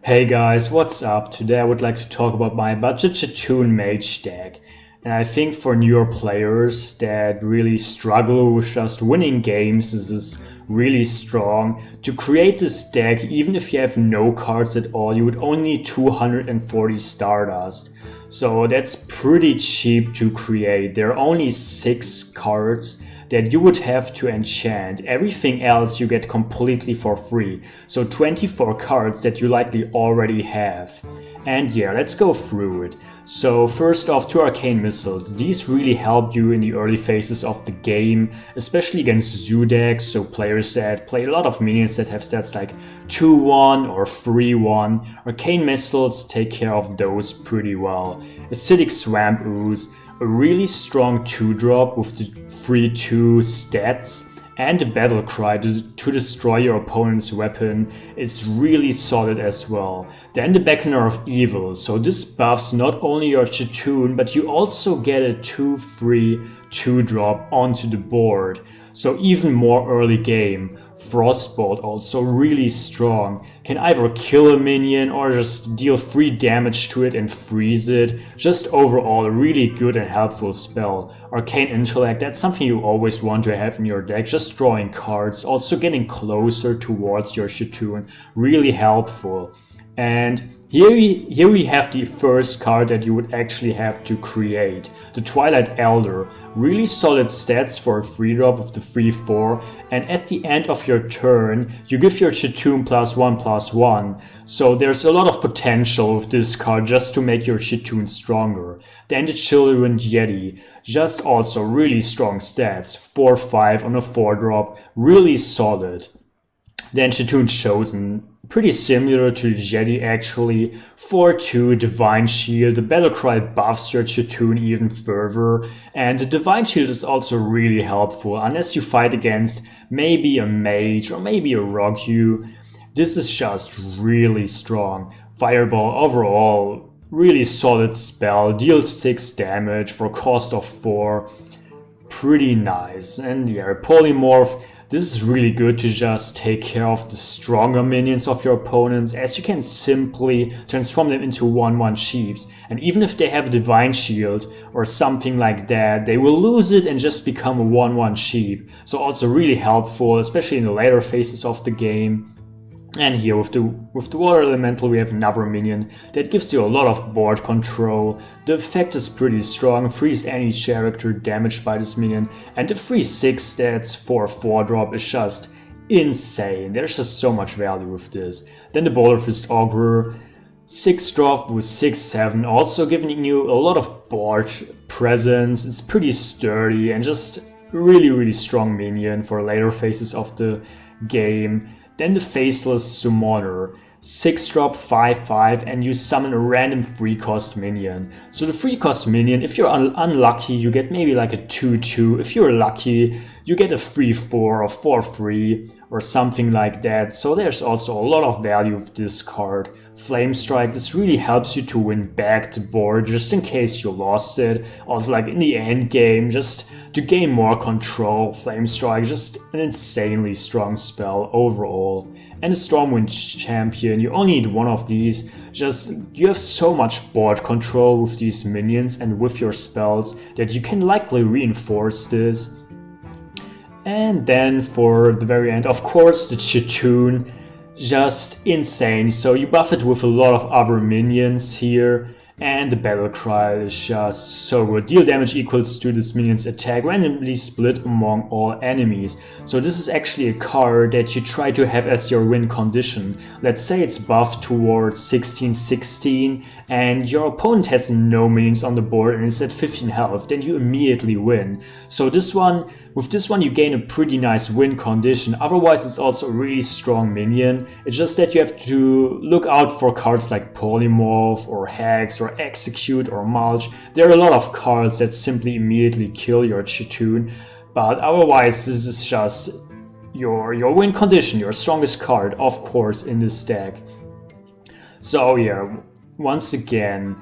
Hey guys, what's up? Today I would like to talk about my budget Chatoon Mage deck. And I think for newer players that really struggle with just winning games, this is really strong. To create this deck, even if you have no cards at all, you would only need 240 Stardust. So that's pretty cheap to create. There are only 6 cards that you would have to enchant. Everything else you get completely for free. So 24 cards that you likely already have. And yeah, let's go through it. So first off, 2 Arcane Missiles. These really help you in the early phases of the game, especially against zoo decks, so players that play a lot of minions that have stats like 2-1 or 3-1. Arcane Missiles take care of those pretty well. Acidic Swamp Ooze, a really strong 2-drop with the 3-2 stats, and the Battle Cry to destroy your opponent's weapon is really solid as well. Then the Beckoner of Evil, so this buffs not only your Chatoon, but you also get a 2-3 2-drop onto the board. So even more early game. Frostbolt also really strong. Can either kill a minion or just deal 3 damage to it and freeze it. Just overall a really good and helpful spell. Arcane Intellect, that's something you always want to have in your deck. Just drawing cards, also getting closer towards your Chatoon. Really helpful. And here we have the first card that you would actually have to create. The Twilight Elder. Really solid stats for a 3-drop of the 3-4, and at the end of your turn you give your Chatoon +1/+1. So there's a lot of potential with this card just to make your Chatoon stronger. Then the Children Yeti. Just also really strong stats. 4-5 on a 4-drop. Really solid. Then Chatoon Chosen, pretty similar to the Jedi actually. 4-2 Divine Shield, the Battlecry buffs your Chatoon even further, and the Divine Shield is also really helpful unless you fight against maybe a Mage or maybe a Rogue. This is just really strong. Fireball overall, really solid spell, deals 6 damage for a cost of 4. Pretty nice. And yeah, Polymorph. This is really good to just take care of the stronger minions of your opponents, as you can simply transform them into 1-1 sheeps. And even if they have Divine Shield or something like that, they will lose it and just become a 1-1 sheep. So also really helpful, especially in the later phases of the game. And here with the Water Elemental we have another minion that gives you a lot of board control. The effect is pretty strong, freeze any character damaged by this minion, and the free 6 stats for a 4-drop is just insane. There's just so much value with this. Then the Boulder Fist Ogre, 6-drop with 6-7, also giving you a lot of board presence. It's pretty sturdy and just really strong minion for later phases of the game. Then the Faceless Summoner, 6-drop 5-5, and you summon a random 3-cost minion. So the 3-cost minion, if you're unlucky, you get maybe like a 2-2. If you're lucky, you get a 3-4 or 4-3 or something like that. So there's also a lot of value with this card. Flame Strike, this really helps you to win back the board just in case you lost it. Also like in the end game, just to gain more control. Flame Strike, just an insanely strong spell overall. And the Stormwind Champion, you only need one of these. Just, you have so much board control with these minions and with your spells that you can likely reinforce this. And then for the very end, of course, the Chatoon. Just insane. So you buff it with a lot of other minions here, and the Battle Cry is just so good. Deal damage equals to this minion's attack, randomly split among all enemies. So this is actually a card that you try to have as your win condition. Let's say it's buffed towards 16-16 and your opponent has no minions on the board and it's at 15 health, then you immediately win. So with this one you gain a pretty nice win condition. Otherwise it's also a really strong minion. It's just that you have to look out for cards like Polymorph or Hex or Execute or Mulch. There are a lot of cards that simply immediately kill your Chatoon, but otherwise this is just your win condition, your strongest card, of course, in this deck. So yeah, once again,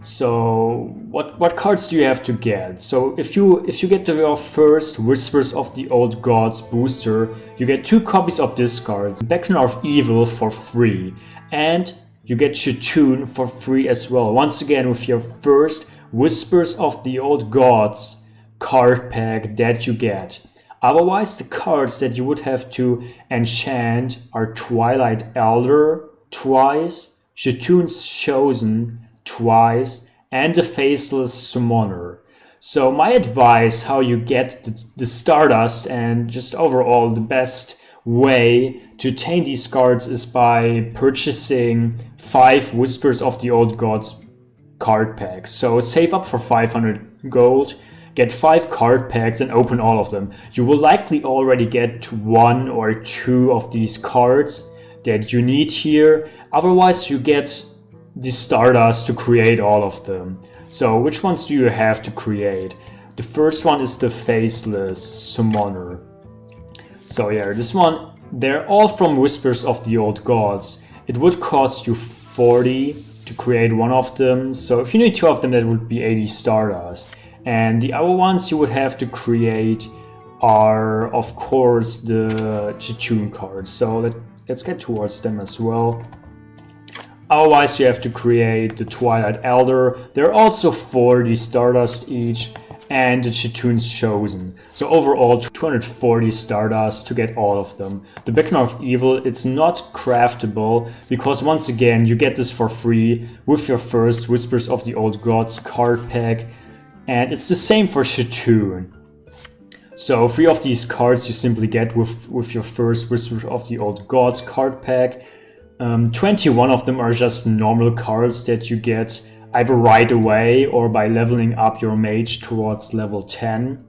so what cards do you have to get? So if you get your first Whispers of the Old Gods booster, you get 2 copies of this card, Beckoner of Evil, for free, and you get Chatoon for free as well. Once again, with your first Whispers of the Old Gods card pack that you get. Otherwise, the cards that you would have to enchant are Twilight Elder twice, Chatoon's Chosen twice, and the Faceless Summoner. So my advice how you get the Stardust and just overall the best way to attain these cards is by purchasing 5 Whispers of the Old Gods card packs. So save up for 500 gold, get 5 card packs and open all of them. You will likely already get 1 or 2 of these cards that you need here. Otherwise you get the Stardust to create all of them. So which ones do you have to create? The first one is the Faceless Summoner. So yeah, this one, they're all from Whispers of the Old Gods. It would cost you 40 to create one of them. So if you need 2 of them, that would be 80 Stardust. And the other ones you would have to create are, of course, the Chatoon cards. So let's get towards them as well. Otherwise, you have to create the Twilight Elder. They're also 40 Stardust each, and the Chatoon's Chosen. So overall, 240 Stardust to get all of them. The Beacon of Evil, it's not craftable, because once again, you get this for free with your first Whispers of the Old Gods card pack. And it's the same for Chatoon. So 3 of these cards you simply get with your first Whispers of the Old Gods card pack. 21 of them are just normal cards that you get either right away or by leveling up your mage towards level 10.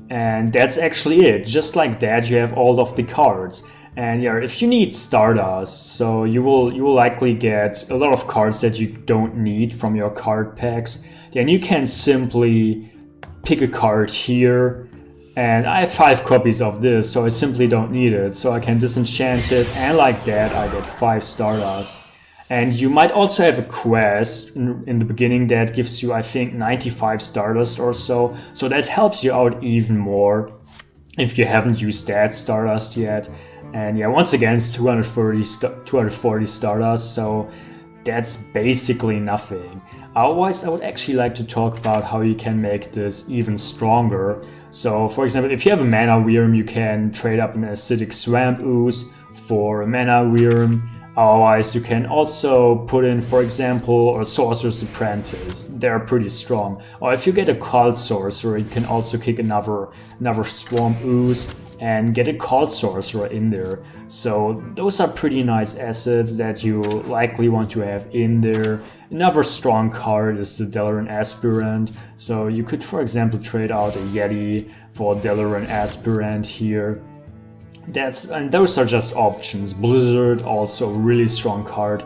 And that's actually it. Just like that, you have all of the cards. And yeah, if you need Stardust, so you will likely get a lot of cards that you don't need from your card packs. Then you can simply pick a card here. And I have 5 copies of this, so I simply don't need it. So I can disenchant it, and like that I get 5 Stardust. And you might also have a quest in the beginning that gives you, I think, 95 Stardust or so. So that helps you out even more if you haven't used that Stardust yet. And yeah, once again, it's 240 Stardust, so that's basically nothing. Otherwise, I would actually like to talk about how you can make this even stronger. So, for example, if you have a Mana Wyrm, you can trade up an Acidic Swamp Ooze for a Mana Wyrm. Otherwise, you can also put in, for example, a Sorcerer's Apprentice. They're pretty strong. Or if you get a Cult Sorcerer, you can also kick another Swamp Ooze and get a Cult Sorcerer in there. So those are pretty nice assets that you likely want to have in there. Another strong card is the Dalaran Aspirant. So you could, for example, trade out a Yeti for a Dalaran Aspirant here. And those are just options. Blizzard, also a really strong card.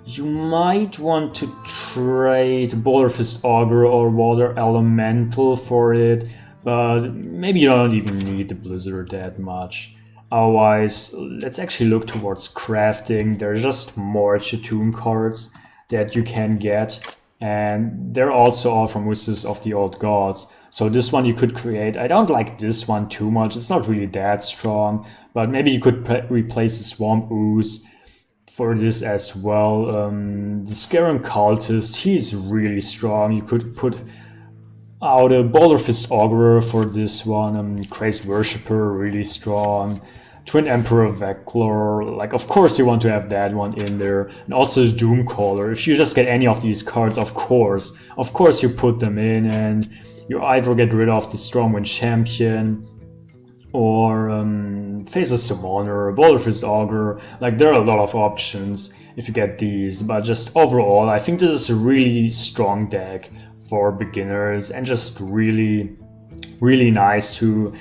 You might want to trade Boulderfist Augur or Water Elemental for it, but maybe you don't even need the Blizzard that much. Otherwise, let's actually look towards crafting. There are just more Chatoon cards that you can get, and they're also all from Whispers of the Old Gods. So this one you could create. I don't like this one too much, it's not really that strong, but maybe you could replace the Swamp Ooze for this as well. The Scarron Cultist, he's really strong. You could put out a Boulderfist Augur for this one. Crazed Worshipper, really strong. Twin Emperor Veclor, like of course you want to have that one in there. And also the Doomcaller. If you just get any of these cards, of course you put them in, and you either get rid of the Stormwind Champion or Faceless Summoner, Boulderfist Augur. Like there are a lot of options if you get these, but just overall I think this is a really strong deck for beginners and just really nice to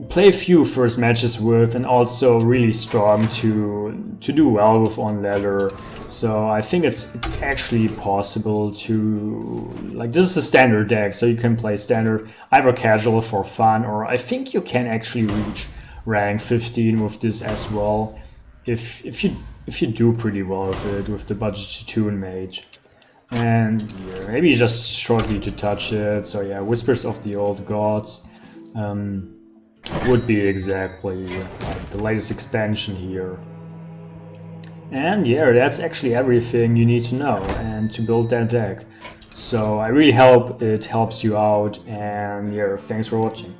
play a few first matches with, and also really strong to do well with on ladder. So I think it's actually possible to, like, this is a standard deck, so you can play standard either casual for fun, or I think you can actually reach rank 15 with this as well if you do pretty well with it with the budget Chatoon Mage. And yeah, maybe just shortly to touch it. So yeah, Whispers of the Old Gods would be exactly like the latest expansion here. And yeah, that's actually everything you need to know and to build that deck. So I really hope it helps you out, and yeah, thanks for watching.